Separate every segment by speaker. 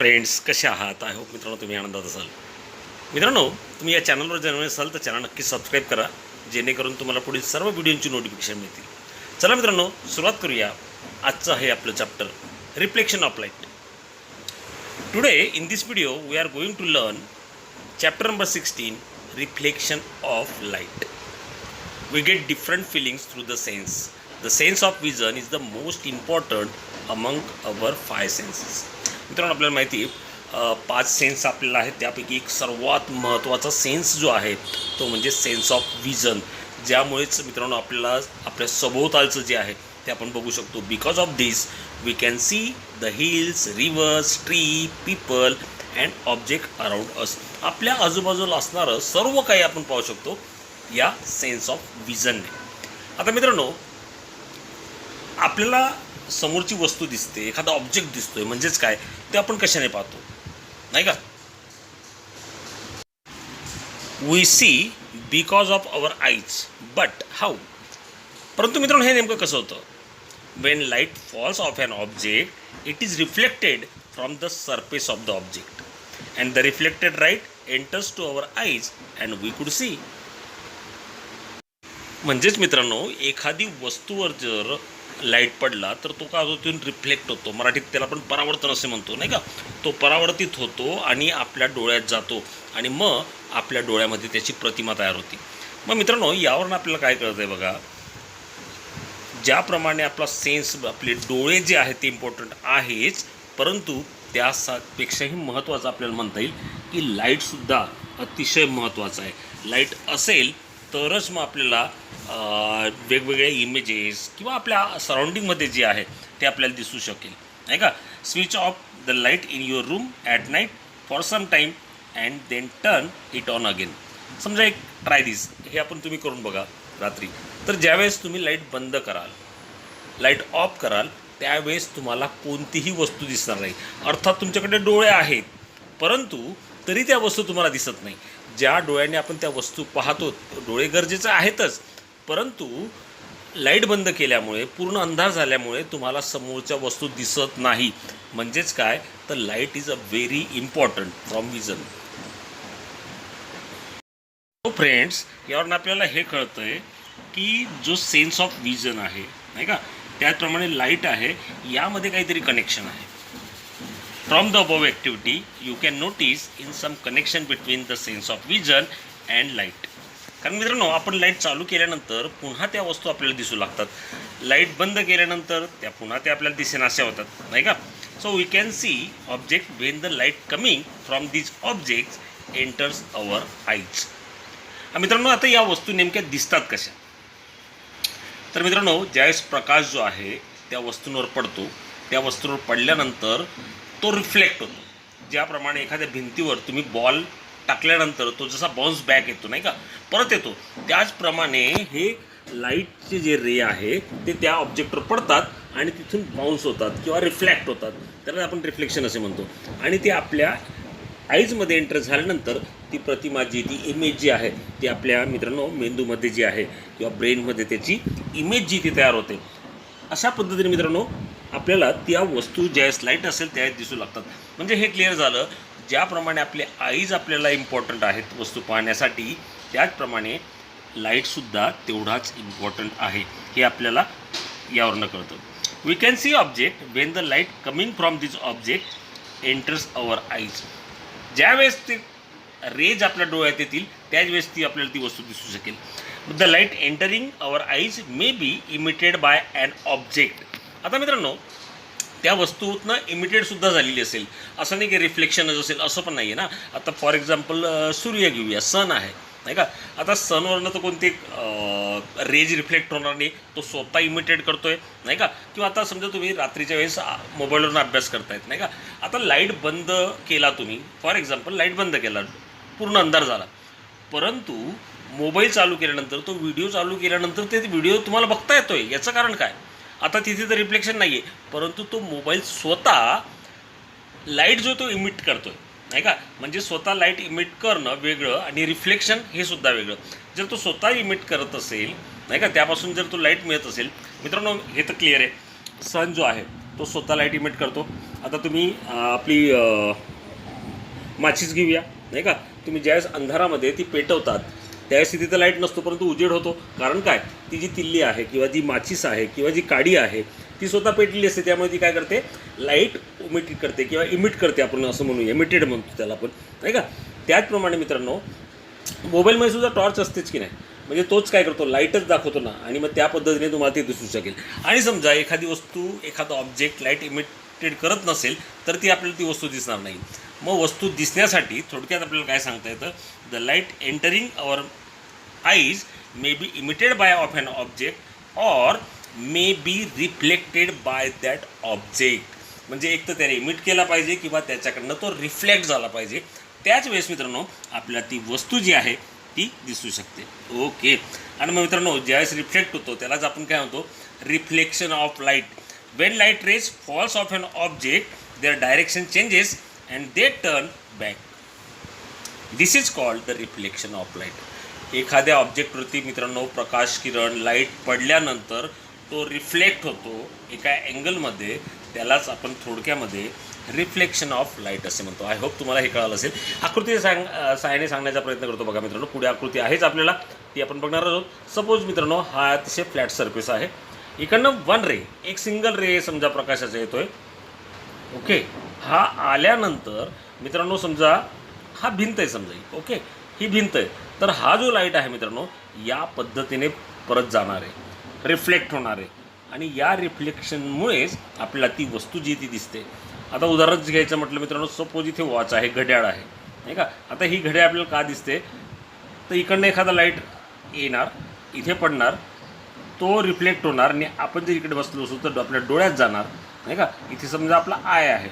Speaker 1: Friends, कसे आहात? I hope मित्रांनो तुम्ही आनंदात असाल. मित्रांनो, तुम्ही या चॅनलवर जर नवीन असाल तर चॅनल नक्की सबस्क्राईब करा, जेणेकरून तुम्हाला पुढील सर्व व्हिडिओंची नोटिफिकेशन मिळतील. चला मित्रांनो, सुरुवात करूया. आजचं आहे आपलं chapter reflection of light. Today in this video we are going to learn chapter number 16 reflection of light. We get different feelings through the sense. The sense of vision is the most important among our 5 senses. मित्रांनो, आपल्याला माहिती आहे 5 sense आपल्याला आहेत, त्यापैकी एक सर्वात महत्त्वाचा सेन्स जो आहे तो म्हणजे सेन्स ऑफ विजन. ज्यामुळेच मित्रांनो आपल्याला आपल्या सभोवतालचं जे आहे ते आपण बघू शकतो. Because of this we can see the hills, rivers, tree, people and object around us. आपल्या आजूबाजूला असणारं सर्व काही आपण पाहू शकतो या सेन्स ऑफ विजनने. आता मित्रांनो, आपल्याला समोरची वस्तू दिसते, एखादा ऑब्जेक्ट दिसतोय, म्हणजेच काय ते आपण कशाने पाहतो, नाही का? We see because of our eyes, but how? परंतु मित्रांनो, हे नेमकं कसं होतं? When light falls of an object, it is reflected from the surface of the object and the reflected light enters to our eyes and we could see. म्हणजेच मित्रांनो, एखादी वस्तूवर जर लाईट पडला तर तो काय होतो, रिफ्लेक्ट होतो. मराठीत त्याला आपण परावर्तन असे म्हणतो, नाही का? तो परावर्तित होतो आणि आपल्या डोळ्यात जातो आणि मग आपल्या डोळ्यामध्ये त्याची प्रतिमा तयार होती. मग मित्रांनो, यावरून आपल्याला काय कळतं आहे बघा, ज्याप्रमाणे आपला सेन्स, आपले डोळे जे आहेत ते इम्पॉर्टंट आहेच, परंतु त्यापेक्षाही महत्त्वाचं आपल्याला म्हणता येईल की लाईटसुद्धा अतिशय महत्त्वाचं आहे. लाईट असेल तरच मग आपल्याला वेगवेगळे इमेजेस किंवा आपल्या सराउंडिंगमध्ये जे आहे ते आपल्याला दिसू शकेल, नाही का? Switch off the light in your room at night for some time and then turn it on again. समजा एक ट्राय दिस, हे आपण तुम्ही करून बघा रात्री. तर ज्यावेळेस तुम्ही लाईट बंद कराल, लाईट ऑफ कराल, त्यावेळेस तुम्हाला कोणतीही वस्तू दिसणार नाही. अर्थात तुमच्याकडे डोळे आहेत, परंतु तरी त्या वस्तू तुम्हाला दिसत नाही. ज्या डोळ्याने आपण त्या वस्तू पाहतो, डोळे गरजेचे आहेतच, परंतु लाईट बंद केल्यामुळे, पूर्ण अंधार झाल्यामुळे तुम्हाला समोरच्या वस्तू दिसत नाही. म्हणजेच काय, तर light is a very important from vision. So friends, यावरून आपल्याला हे कळतं आहे की जो सेन्स ऑफ विजन आहे, नाही का, त्याचप्रमाणे लाईट आहे, यामध्ये काहीतरी कनेक्शन आहे. From the above activity, you can notice in some connection between the sense of vision and light. कारण मित्रांनो, आपण लाईट चालू केल्यानंतर पुन्हा त्या वस्तू आपल्याला दिसू लागतात. लाईट बंद केल्यानंतर त्या पुन्हा त्या आपल्याला दिसेनाशा होतात, नाही का? So we can see object when the light coming from these objects enters our eyes. मित्रांनो, आता या वस्तू नेमक्या दिसतात कशा? तर मित्रांनो, ज्यावेळेस प्रकाश जो आहे त्या वस्तूंवर पडतो, त्या वस्तूंवर पडल्यानंतर तो रिफ्लेक्ट होतो. ज्याप्रमाणे एखाद्या भिंतीवर तुम्ही बॉल टाकल्यानंतर तो जसा बाउन्स बॅक येतो, नाही का, परत येतो, त्याचप्रमाणे हे लाईटचे जे रे आहे ते त्या ऑब्जेक्टवर पडतात आणि तिथून बाउन्स होतात किंवा रिफ्लेक्ट होतात. त्याला आपण रिफ्लेक्शन असे म्हणतो. आणि ते आपल्या आईजमध्ये एंटर झाल्यानंतर ती प्रतिमा जी, ती इमेज जी आहे ती आपल्या मित्रांनो मेंदूमध्ये जी आहे किंवा ब्रेनमध्ये त्याची इमेज जी ती तयार होते. अशा पद्धतीने मित्रांनो आपल्याला त्या वस्तू ज्यावेळेस लाईट असेल त्यावेळेस दिसू लागतात. म्हणजे हे क्लिअर झालं, ज्याप्रमाणे आपले आईज आपल्याला इम्पॉर्टंट आहेत वस्तू पाहण्यासाठी, त्याचप्रमाणे लाईटसुद्धा तेवढाच इम्पॉर्टंट आहे, हे आपल्याला यावरनं कळतं. We can see object when the light coming from this object enters our eyes. ज्यावेळेस ते रेज आपल्या डोळ्यात येतील त्याच ती आपल्याला ती वस्तू दिसू शकेल. The light entering our eyes may be emitted by an object. आता मित्रांनो, त्या वस्तूतनं इमिटेडसुद्धा झालेली असेल, असं नाही की रिफ्लेक्शनच असेल, असं पण नाही आहे ना. आता फॉर एक्झाम्पल सूर्य घेऊया, सन आहे, नाही का? आता सनवरनं तर कोणते रेज रिफ्लेक्ट होणार नाही, तो स्वतः इमिटेड करतो आहे, नाही का? किंवा आता समजा तुम्ही रात्रीच्या वेळेस मोबाईलवरून अभ्यास करतायत, नाही का? आता लाईट बंद केला तुम्ही, फॉर एक्झाम्पल लाईट बंद केला, पूर्ण अंधार झाला, परंतु मोबाईल चालू केल्यानंतर, तो व्हिडिओ चालू केल्यानंतर ते व्हिडिओ तुम्हाला बघता येतो आहे. याचं कारण काय? आता तिथे तर रिफ्लेक्शन नाही आहे, परंतु तो मोबाईल स्वतः लाईट जो तो इमिट करतो आहे, नाही का? म्हणजे स्वतः लाईट इमिट करणं वेगळं आणि रिफ्लेक्शन हे सुद्धा वेगळं. जर तो स्वतः इमिट करत असेल, नाही का, त्यापासून जर तो लाईट मिळत असेल, मित्रांनो हे तर क्लिअर आहे, सन जो आहे तो स्वतः लाईट इमिट करतो, आता तुम्ही आपली माचीस घेऊया, नाही का. तुम्ही ज्यावेळेस अंधारामध्ये ती पेटवतात त्यावेळेस तिथं लाईट नसतो, परंतु उजेड होतो. कारण काय, ती जी तिल्ली आहे किंवा जी माचीस आहे किंवा जी काडी आहे ती स्वतः पेटलेली असते, त्यामुळे ती काय करते, लाईट इमिट करते किंवा इमिट करते, आपण असं म्हणूया, इमिटेड म्हणतो त्याला आपण, नाही का. त्याचप्रमाणे मित्रांनो मोबाईलमध्ये सुद्धा टॉर्च असतेच की नाही, म्हणजे तोच काय करतो, लाईटच दाखवतो ना, आणि मग त्या पद्धतीने तुम्हाला ते दिसू शकेल. आणि समजा एखादी वस्तू, एखादा ऑब्जेक्ट लाईट इमिटेड करत नसेल तर ती आपल्याला ती वस्तू दिसणार नाही. मग वस्तू दिसण्यासाठी थोडक्यात आपल्याला काय सांगता येतं, the light entering our eyes may be emitted by of an object or may be reflected by that object. म्हणजे एक तर त्याने इमिट केला पाहिजे किंवा त्याच्याकडनं तो रिफ्लेक्ट झाला पाहिजे. त्याच वेळेस मित्रांनो आपल्याला ती वस्तू जी आहे ती दिसू शकते. ओके. आणि मग मित्रांनो ज्यावेळेस रिफ्लेक्ट होतो त्यालाच आपण काय म्हणतो, reflection of light. When light rays falls of an object their direction changes and they turn back. This is called the reflection of light. एखाद्या ऑब्जेक्टवरती मित्रांनो प्रकाश किरण लाईट पडल्यानंतर तो रिफ्लेक्ट होतो एका अँगलमध्ये, त्यालाच आपण थोडक्यामध्ये रिफ्लेक्शन ऑफ लाईट असे म्हणतो. आय होप तुम्हाला हे कळालं असेल. आकृती सहाय्याने सांगण्याचा प्रयत्न करतो. बघा मित्रांनो, पुढे आकृती आहेच आपल्याला, ती आपण बघणार आहोत. सपोज मित्रांनो हा अतिशय फ्लॅट सरफेस आहे, इकडनं वन रे, एक सिंगल रे समजा प्रकाशाचा येतोय. ओके. हा आल्यानंतर मित्रांनो समजा हा भिंत आहे, समजा ओके, ही भिंत आहे, तर हा जो लाईट आहे मित्रांनो या पद्धतीने परत जाणार आहे, रिफ्लेक्ट होणार आहे, आणि या रिफ्लेक्शनमुळेच आपल्याला ती वस्तू जी ती दिसते. आता उदाहरणच घ्यायचं म्हटलं मित्रांनो, सपोज इथे वॉच आहे, घड्याळ आहे, नाही का. आता ही घड्याळ आपल्याला का दिसते, तर इकडनं एखादा लाईट येणार, इथे पडणार, तो रिफ्लेक्ट होणार, आणि आपण जर इकडे बसलो असू तर आपल्या डोळ्यात जाणार, नाही का. इथे समजा आपला आय आहे,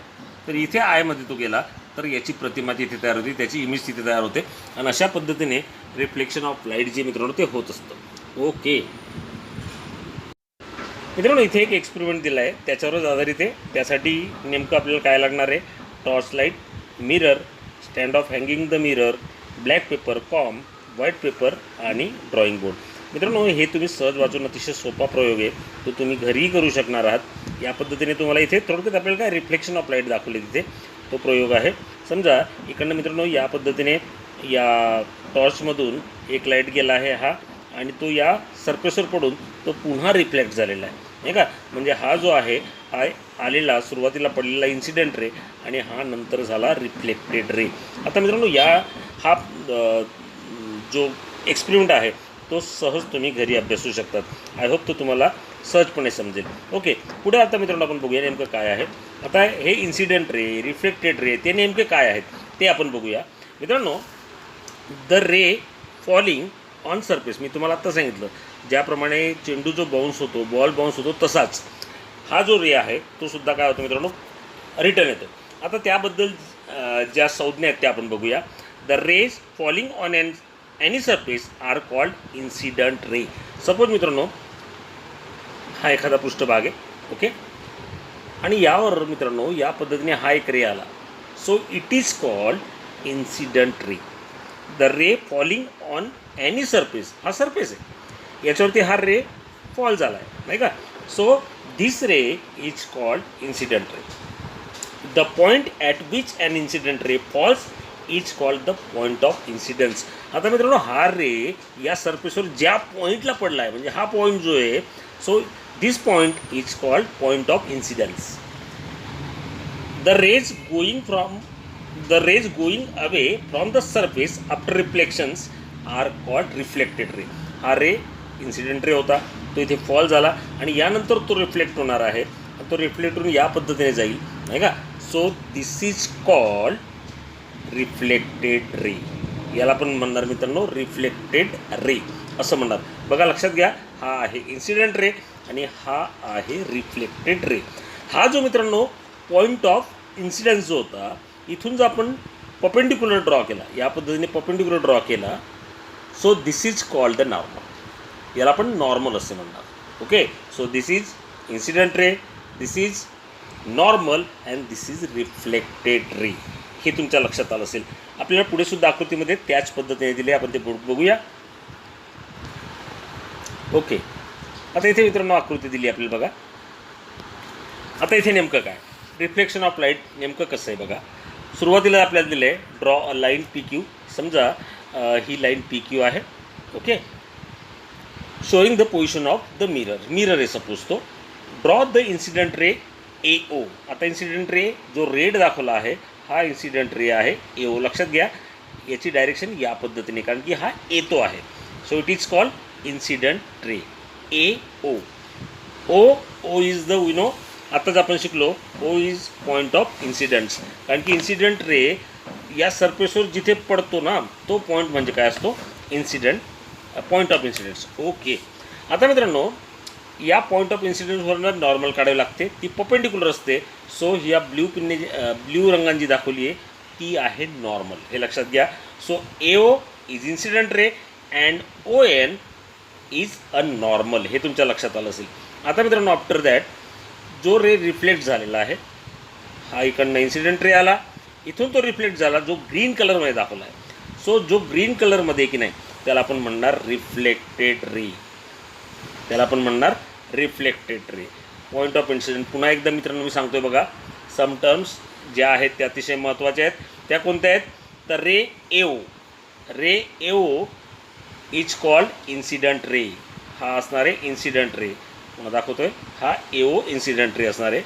Speaker 1: तर इथे आयमध्ये तो गेला तर याची प्रतिमा तिथे तयार होते, त्याची इमेज तिथे तयार होते, आणि अशा पद्धतीने रिफ्लेक्शन ऑफ लाईट जे मित्रांनो ते होत असतं. ओके मित्रांनो, इथे एक एक्सपेरिमेंट दिला आहे, त्याच्यावरच आधारित आहे. त्यासाठी नेमकं आपल्याला काय लागणार आहे, torch light, mirror, stand of hanging the mirror, black paper, com, white paper आणि ड्रॉइंग बोर्ड. मित्रांनो हे तुम्ही सहज वाचून अतिशय सोपा प्रयोग आहे, तो तुम्ही घरीही करू शकणार आहात. या पद्धतीने तुम्हाला इथे थोडक्यात आपल्याला काय रिफ्लेक्शन ऑफ लाईट दाखवली, तिथे तो प्रयोग आहे. समजा इकडनं मित्रांनो या पद्धतीने या टॉर्चमधून एक लाईट गेला आहे हा, आणि तो या सरफेसवर पडून तो पुन्हा रिफ्लेक्ट झालेला आहे, नाही का. म्हणजे हा जो आहे हा आलेला सुरुवातीला पडलेला इन्सिडेंट रे, आणि हा नंतर झाला रिफ्लेक्टेड रे. आता मित्रांनो हा जो एक्सपेरिमेंट आहे तो सहज तुम्ही घरी अभ्यासू शकतात. आय होप तो तुम्हाला सहजपणे समजेल. ओके. पुढे आता मित्रांनो आपण बघूया नेमकं काय आहे. आता हे इन्सिडेंट रे, रिफ्लेक्टेड रे ते नेमके काय आहेत ते आपण बघूया. मित्रांनो the ray falling on surface, मी तुम्हाला आत्ता सांगितलं ज्याप्रमाणे चेंडू जो बाउन्स होतो, बॉल बाउन्स होतो, तसाच हा जो रे आहे तो सुद्धा काय होतो मित्रांनो, रिटर्न येतो. आता त्याबद्दल ज्या संज्ञा आहेत त्या आपण बघूया. The rays falling on any surface are called incident ray. Suppose मित्रांनो हा एखादा पृष्ठभाग आहे, ओके, आणि यावर मित्रांनो या पद्धतीने हा एक रे आला, so it is called incident ray. The ray falling on any surface, हा सरफेस आहे, याच्यावरती हा रे फॉल झाला आहे, नाही का. So this ray is called incident ray. The point at which an incident ray falls is called the point of incidence. आता मित्रांनो हा रे या सरफेसवर ज्या पॉईंटला पडला आहे, म्हणजे हा पॉईंट जो आहे, so this point is called point of incidence. The rays going away from the surface after reflections are called reflected ray. हा रे इन्सिडेंट रे होता, तो इथे फॉल झाला, आणि यानंतर तो रिफ्लेक्ट होणार आहे, तो रिफ्लेक्ट होऊन या पद्धतीने जाईल, नाही का. So this is called reflected रे. याला आपण म्हणणार मित्रांनो रिफ्लेक्टेड रे असं म्हणणार. बघा लक्षात घ्या, हा आहे इन्सिडेंट रे आणि हा आहे रिफ्लेक्टेड रे. हा जो मित्रांनो पॉईंट ऑफ इन्सिडन्स जो होता, इथून जर आपण परपेंडिक्युलर ड्रॉ केला, या पद्धतीने परपेंडिक्युलर ड्रॉ केला, so this is called the normal. याला आपण नॉर्मल असे म्हणणार. Okay. So this is incident ray, this is normal, and this is reflected ray. हे तुमच्या लक्षात आलं असेल. आपल्याला पुढे सुद्धा आकृतीमध्ये त्याच पद्धतीने दिले, आपण ते बघूया. ओके. आता इथे मित्रांनो आकृती दिली आपल्याला, बघा. आता इथे नेमकं काय, रिफ्लेक्शन ऑफ लाईट नेमकं कसं आहे बघा. सुरुवातीला आपल्याला दिलं आहे draw a line P Q. समजा ही लाईन पी क्यू आहे. Okay, showing the position of the mirror आहे सपोज तो. Draw the incident ray A ओ. आता इन्सिडेंट रे जो रेड दाखवला आहे हा इन्सिडेंट रे आहे ए ओ. लक्षात घ्या याची डायरेक्शन या पद्धतीने, कारण की हा येतो आहे. So it is called incident ray A O. O is the आताच आपण शिकलो O is point of incidence, कारण की इन्सिडेंट रे या सरफेसवर जिथे पडतो ना तो पॉईंट म्हणजे काय असतो, incident point of incidents. Okay, आता मित्रांनो या पॉईंट ऑफ इन्सिडेंट्सवरनं नॉर्मल काढावी लागते. ती परपेंडिक्युलर असते. सो या ब्ल्यू रंगांची दाखवली आहे ती आहे नॉर्मल, हे लक्षात घ्या. So A O is incident ray and O N is a normal, हे तुमच्या लक्षात आलं असेल. आता मित्रांनो आफ्टर दॅट जो रे रिफ्लेक्ट झालेला आहे हा इकडनं इन्सिडेंट रे आला, इथून तो रिफ्लेक्ट झाला जो ग्रीन कलरमध्ये दाखवला आहे. सो जो ग्रीन कलरमध्ये की नाही त्याला आपण म्हणणार रिफ्लेक्टेड रे. त्याला आपण म्हणणार reflected ray. Point of incident पुन्हा एकदा मित्रांनो मी सांगतोय बघा. सम टर्म्स ज्या आहेत त्या अतिशय महत्त्वाच्या आहेत. त्या कोणत्या आहेत तर ray A O is called incident ray. हा असणार आहे इन्सिडेंट रे. पुन्हा दाखवतोय हा ए ओ इन्सिडेंट रे असणार आहे.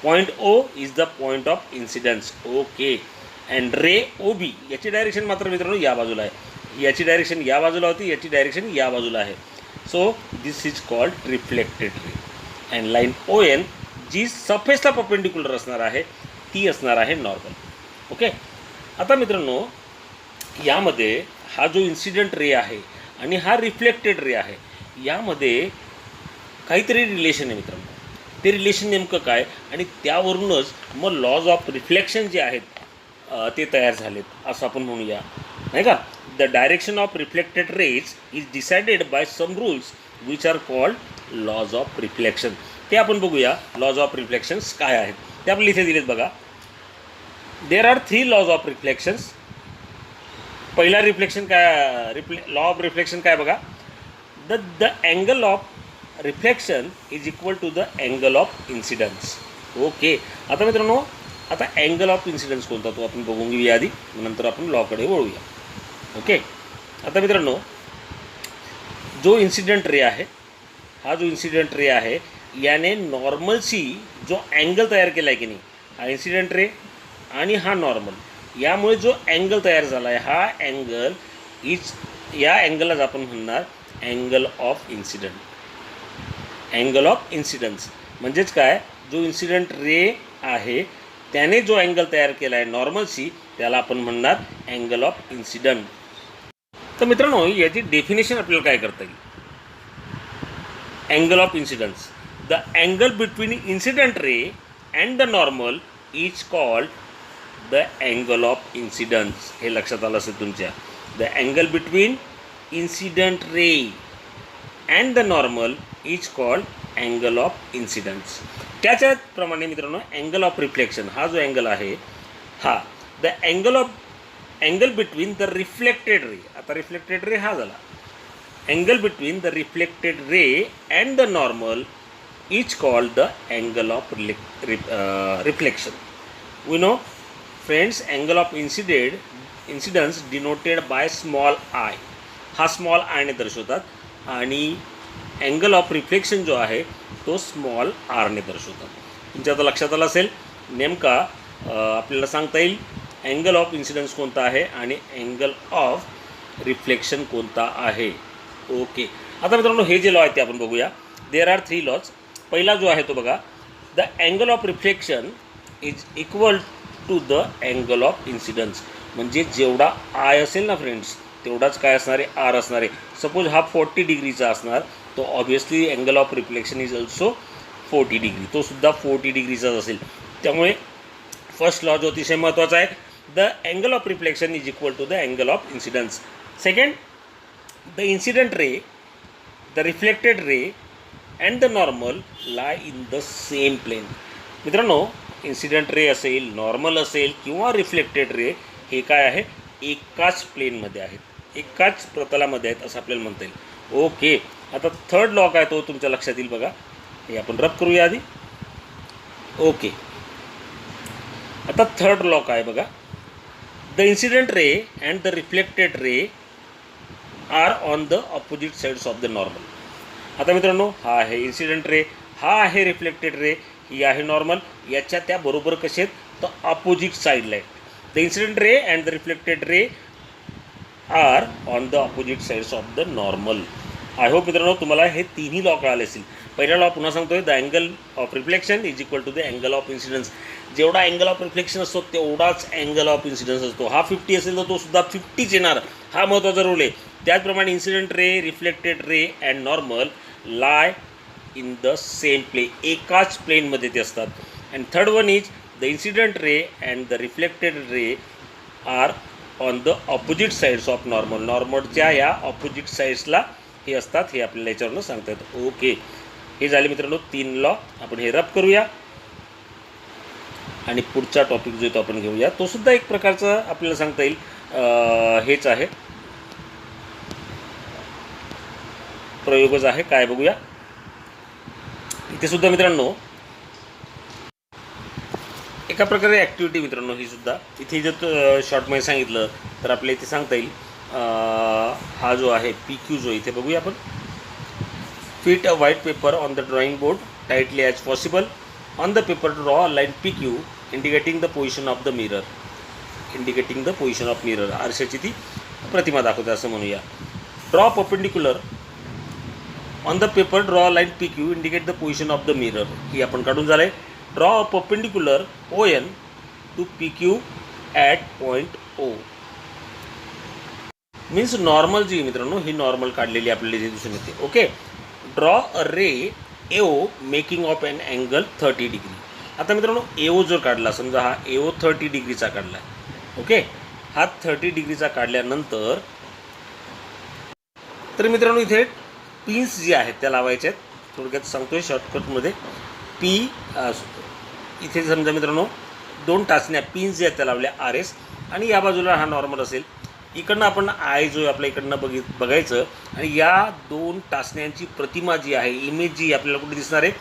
Speaker 1: Point O is the point of incidence. Okay, and ray O B याची डायरेक्शन मात्र मित्रांनो या बाजूला आहे. याची डायरेक्शन या बाजूला होती, याची डायरेक्शन या बाजूला आहे. So this is called reflected ray. And line O N जी सरफेसला परपेंडिक्युलर असणार आहे ती असणार आहे नॉर्मल. ओके, आता मित्रांनो यामध्ये हा जो इन्सिडेंट रे आहे आणि हा रिफ्लेक्टेड रे आहे यामध्ये काहीतरी रिलेशन आहे मित्रांनो. ते रिलेशन नेमकं काय आणि त्यावरूनच मग लॉज ऑफ रिफ्लेक्शन जे आहेत ते तयार झालेत असं आपण म्हणूया, नाही का. The direction of reflected rays is decided by some rules which are called laws of reflection. ते आपण बघूया लॉज ऑफ रिफ्लेक्शन्स काय आहेत ते आपल्याला इथे दिलेत बघा. There are 3 laws of reflections. पहिला रिफ्लेक्शन काय लॉ ऑफ रिफ्लेक्शन काय बघा. The angle of reflection is equal to the angle of incidence. Okay, आता मित्रांनो आता अँगल ऑफ इन्सिडन्स कोणता तो आपण बघून घेऊया आधी, नंतर आपण लॉकडे वळूया. ओके, आता मित्रांनो जो इन्सिडेंट रे आहे हा जो इन्सिडेंट रे आहे याने नॉर्मलशी जो अँगल तयार केला आहे की नाही हा इन्सिडेंट रे आणि हा नॉर्मल, यामुळे जो अँगल तयार झाला आहे हा अँगल इज या अँगललाच आपण म्हणणार angle of incident. Angle of incidence म्हणजेच काय, जो इन्सिडेंट रे आहे त्याने जो अँगल तयार केला आहे नॉर्मलशी त्याला आपण म्हणणार अँगल ऑफ इन्सिडंट. तर मित्रांनो याची डेफिनेशन आपल्याला काय करता येईल. Angle of incidence, the angle between incident ray and the normal is called the angle of incidence. हे लक्षात आलं असेल तुमच्या. The angle between incident ray and the normal is called angle of incidence. त्याच्याप्रमाणे मित्रांनो अँगल ऑफ रिफ्लेक्शन हा जो angle आहे हा the angle between the reflected ray. आता रिफ्लेक्टेड रे हा झाला. Angle between the reflected ray and the normal is called the angle of reflection. We know friends angle of incidence denoted by small I. हा small आयने दर्शवतात आणि angle of reflection जो आहे तो स्मॉल आरने दर्शवतात. तुमच्या आता लक्षात आलं असेल नेमका आपल्याला सांगता येईल अँगल ऑफ इन्सिडन्स कोणता आहे आणि अँगल ऑफ रिफ्लेक्शन कोणता आहे. ओके, आता मित्रांनो हे जे लॉ आहेत ते आपण बघूया. There are 3 laws. पहिला जो आहे तो बघा, the angle of reflection is equal to the angle of incidence. म्हणजे जेवढा आय असेल ना फ्रेंड्स तेवढाच काय असणार आहे आर असणार आहे. सपोज हा 40 डिग्रीचा असणार तो obviously angle of reflection is also 40 degree. तो सुद्धा 40 डिग्रीचाच असेल. त्यामुळे फर्स्ट लॉ जो अतिशय महत्त्वाचा आहे, the angle of reflection is equal to the angle of incidence. Second, the incident ray, the reflected ray and the normal lie in the same plane. मित्रांनो incident ray असेल, नॉर्मल असेल किंवा reflected ray हे काय आहे एकाच प्लेनमध्ये आहेत, एकाच प्रतलामध्ये आहेत असं आपल्याला म्हणता येईल. ओके, आता थर्ड लॉ काय तो तुमच्या लक्षात येईल बघा. हे आपण रब करूया आधी. ओके, आता थर्ड लॉ काय बघा, the incident ray and the reflected ray are on the opposite sides of the normal. आता मित्रांनो, हा आहे इन्सिडेंट रे, हा आहे रिफ्लेक्टेड रे, ही आहे नॉर्मल. याच्या त्या बरोबर कसे आहेत तर ऑपोजिट साईडला आहे. The incident ray and the reflected ray are on the opposite sides of the normal. I hope मित्रांनो तुम्हाला हे तिन्ही लॉ कळाले असतील. पहिला लॉ पुन्हा सांगतोय, the angle of reflection is equal to the angle of incidence. जेवढा अँगल ऑफ रिफ्लेक्शन असतो तेवढाच अँगल ऑफ इन्सिडन्स असतो. हा 50 असेल तर तो सुद्धा 50च येणार. हा महत्त्वाचा रूल आहे. त्याचप्रमाणे incident ray, reflected ray and normal lie in the same plane, एकाच प्लेनमध्ये ते असतात. And third one is the incident ray and the reflected ray are on the opposite sides of normal. नॉर्मलच्या या ऑपोजिट साईड्सला हे असतात. हे आपल्याला याच्यावरून सांगता येतं. ओके, हे झाले मित्रांनो 3 लॉ. आपण हे रब करूया आणि पुढचा टॉपिक जो तो आपण घेऊया. तो सुद्धा एक प्रकारचा आपल्याला सांगता येईल हेच आहे, प्रयोगच आहे. काय बघूया इथे सुद्धा मित्रांनो, एका प्रकारे ॲक्टिव्हिटी मित्रांनो ही सुद्धा. इथे जर शॉर्टमध्ये सांगितलं तर आपल्या इथे सांगता येईल, हा जो आहे PQ जो इथे बघूया आपण. Fit a white paper on the drawing board tightly as possible. On the paper draw a line PQ indicating the position of the mirror. Indicating the position of mirror, आरशाची ती प्रतिमा दाखवते असं म्हणूया. Draw perpendicular on the paper draw line PQ indicate the position of the mirror. ही आपण काढून झालं आहे. Draw a perpendicular ON to PQ at point O. Means normal जी मित्रांनो, ही नॉर्मल काढलेली आपल्याला जे दिसून येते. Okay, draw a ray AO making of an angle 30 degree. आता मित्रांनो AO जर काढला, समजा हा AO 30 डिग्रीचा काढला. ओके, हा 30 डिग्रीचा काढल्यानंतर तर मित्रांनो इथे पिन्स जी आहेत त्या लावायच्या आहेत. थोडक्यात सांगतोय शॉर्टकटमध्ये. इथे समजा मित्रांनो 2 टाचण्या पिन्स जे आहेत त्या लावल्या RS, आणि या बाजूला हा नॉर्मल असेल. इकडनं आपण आय जो आपल्या इकडनं बघायचं, आणि या 2 टाचण्यांची प्रतिमा जी आहे, इमेज जी आपल्याला कुठे दिसणार आहे,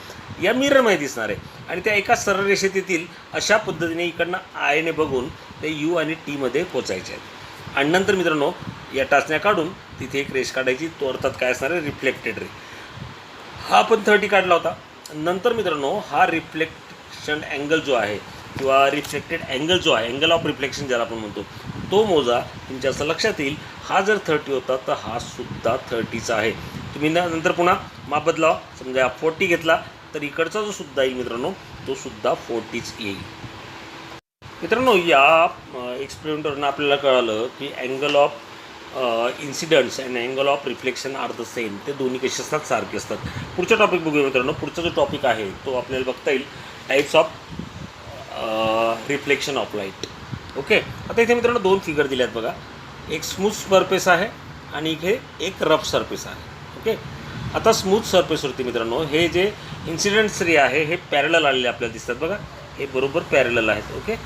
Speaker 1: या मिररमध्ये दिसणार आहे. आणि त्या एका सरळ रेषेत येतील. अशा पद्धतीने इकडनं आयने बघून ते U आणि T मध्ये पोचायचे आहेत. आणि नंतर मित्रांनो या टाचण्या काढून तिथे एक रेष काढायची. तो अर्थात काय असणार आहे, रिफ्लेक्टेड रे. हा आपण 30 काढला होता. नंतर मित्रांनो हा रिफ्लेक्शन अँगल जो आहे किंवा रिफ्लेक्टेड अँगल जो आहे, अँगल ऑफ रिफ्लेक्शन ज्याला आपण म्हणतो, तो मोजा. तुमच्या असं लक्षात येईल, हा जर 30 होता तर हा सुद्धा 30चा आहे. तुम्ही नंतर पुन्हा माप बदलावा. समजा 40 घेतला तर इकडचा जो सुद्धा येईल मित्रांनो, तो सुद्धा 40च येईल. मित्रांनो या एक्सपेरिमेंटवरून आपल्याला कळालं की angle of incidence and angle of reflection are the same. ते दोन्ही कसे असतात, सारखे असतात. पुढचा टॉपिक बघूया मित्रांनो. पुढचा जो टॉपिक आहे तो आपल्याला बघता येईल, types of reflection of light. Okay, आता इथे मित्रांनो 2 फिगर दिले आहेत बघा. एक स्मूथ सरफेस आहे आणि इथे एक रफ सरफेस आहे. ओके, आता स्मूथ सरफेसवरती मित्रांनो हे जे इन्सिडेंट्स रे आहे हे पॅरलल आलेले आपल्याला दिसतात बघा. हे बरोबर पॅरलल आहेत. ओके,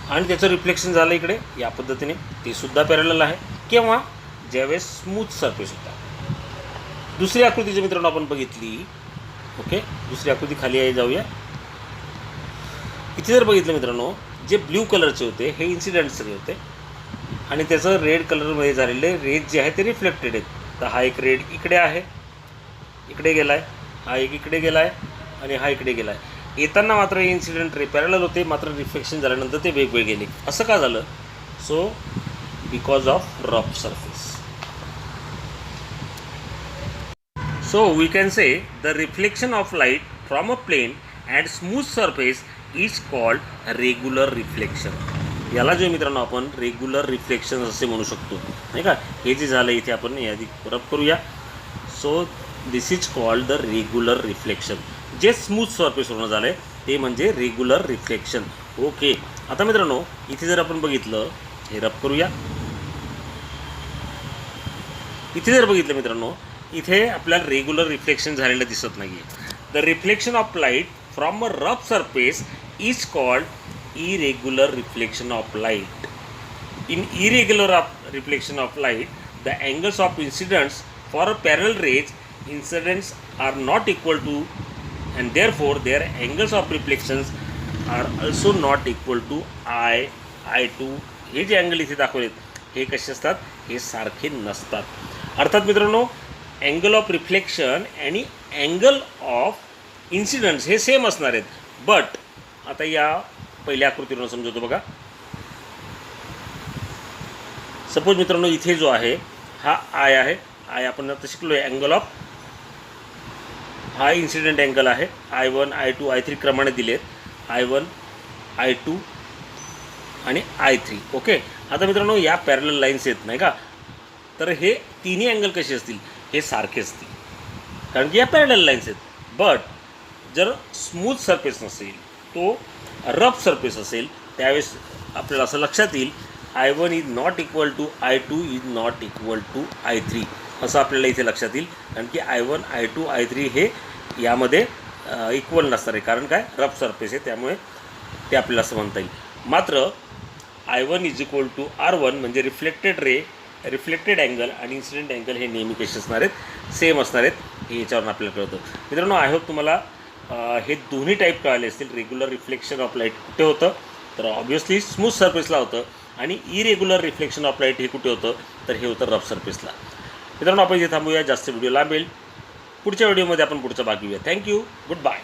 Speaker 1: आणि त्याचं रिफ्लेक्शन झालं इकडे या पद्धतीने, ते सुद्धा पॅरलल आहे. केव्हा, ज्यावेळेस स्मूथ सरफेस होता. दुसरी आकृती जी मित्रांनो आपण बघितली. ओके, दुसरी आकृती खाली जाऊया. इथे जर बघितलं मित्रांनो, जे ब्ल्यू कलरचे होते हे इन्सिडेंट्स रे होते, आणि त्याचं रेड कलरमध्ये झालेले रेज जे आहे ते रिफ्लेक्टेड आहेत. तर हा एक रेड इकडे आहे, इकडे गेला आहे. हा एक इकडे गेला आहे आणि हा इकडे गेला आहे. येताना मात्र हे इन्सिडेंट रे पॅरलल होते, मात्र रिफ्लेक्शन झाल्यानंतर ते वेगवेगळे गेले. असं का झालं? So because of rough surface. So we can say the reflection of light from a plane and smooth surface is called regular reflection. याला जे मित्रांनो आपण रेग्युलर रिफ्लेक्शन असे म्हणू शकतो, नाही का. हे जे झालं इथे आपण यादी रब करूया. So this is called the regular reflection. जे स्मूथ सरफेसवरून झालं आहे ते म्हणजे रेग्युलर रिफ्लेक्शन. ओके, आता मित्रांनो इथे जर आपण बघितलं, हे रब करूया. इथे जर बघितलं मित्रांनो, इथे आपल्याला रेग्युलर रिफ्लेक्शन झालेलं दिसत नाही आहे. The reflection of light from a rough surface is called irregular reflection of light. In irregular reflection of light, the angles of incidence for a parallel rays incidents are not equal to, and therefore their angles of reflections are also not equal to I2. हे जे angle इथे दाखवलेत हे कसे असतात, हे सारखे नसतात. अर्थात मित्रांनो अँगल ऑफ रिफ्लेक्शन आणि अँगल ऑफ इन्सिडन्स हे सेम असणार आहेत. बट आता या पहिल्या आकृतीवरून समजवतो बघा. सपोज मित्रांनो इथे जो आहे हा आय आहे. आय आपण आता शिकलो आहे. अँगल ऑफ हा इन्सिडेंट अँगल आहे. I1 I2 I3 क्रमाने दिलेत. I1 I2 आणि I3. ओके. आता मित्रांनो या पॅरलल लाईन्स आहेत नाही का, तर हे तिन्ही अँगल कसे असतील, हे सारखे असतील कारण की या पॅरलल लाईन्स आहेत. बट जर स्मूथ सरफेस नसेल, तो रफ सरफेस असेल, त्यावेळेस आपल्याला असं लक्षात येईल I1 is not equal to I2 is not equal to I3 असं आपल्याला इथे लक्षात येईल. कारण की I1 I2 I3 हे यामध्ये इक्वल नसणार आहे. कारण काय, रफ सरफेस आहे, त्यामुळे ते आपल्याला असं म्हणता येईल. मात्र I1 is equal to R1 म्हणजे रिफ्लेक्टेड अँगल आणि इन्सिडेंट अँगल हे नेहमी कसे असणार आहेत, सेम असणार आहेत. हे याच्यावरून आपल्याला कळतं. मित्रांनो आय होप तुम्हाला हे दोन्ही टाईप कळाले असतील. रेग्युलर रिफ्लेक्शन ऑफ लाईट कुठे होतं, तर ऑब्व्हियसली स्मूथ सरफेसला होतं. आणि इरेग्युलर रिफ्लेक्शन ऑफ लाईट हे कुठे होतं, तर हे होतं रफ सरफेसला. मित्रांनो आपण इथे थांबूया, जास्त व्हिडिओ लांबेल. पुढच्या व्हिडिओमध्ये आपण पुढचा भाग घेऊया. थँक्यू. Good bye.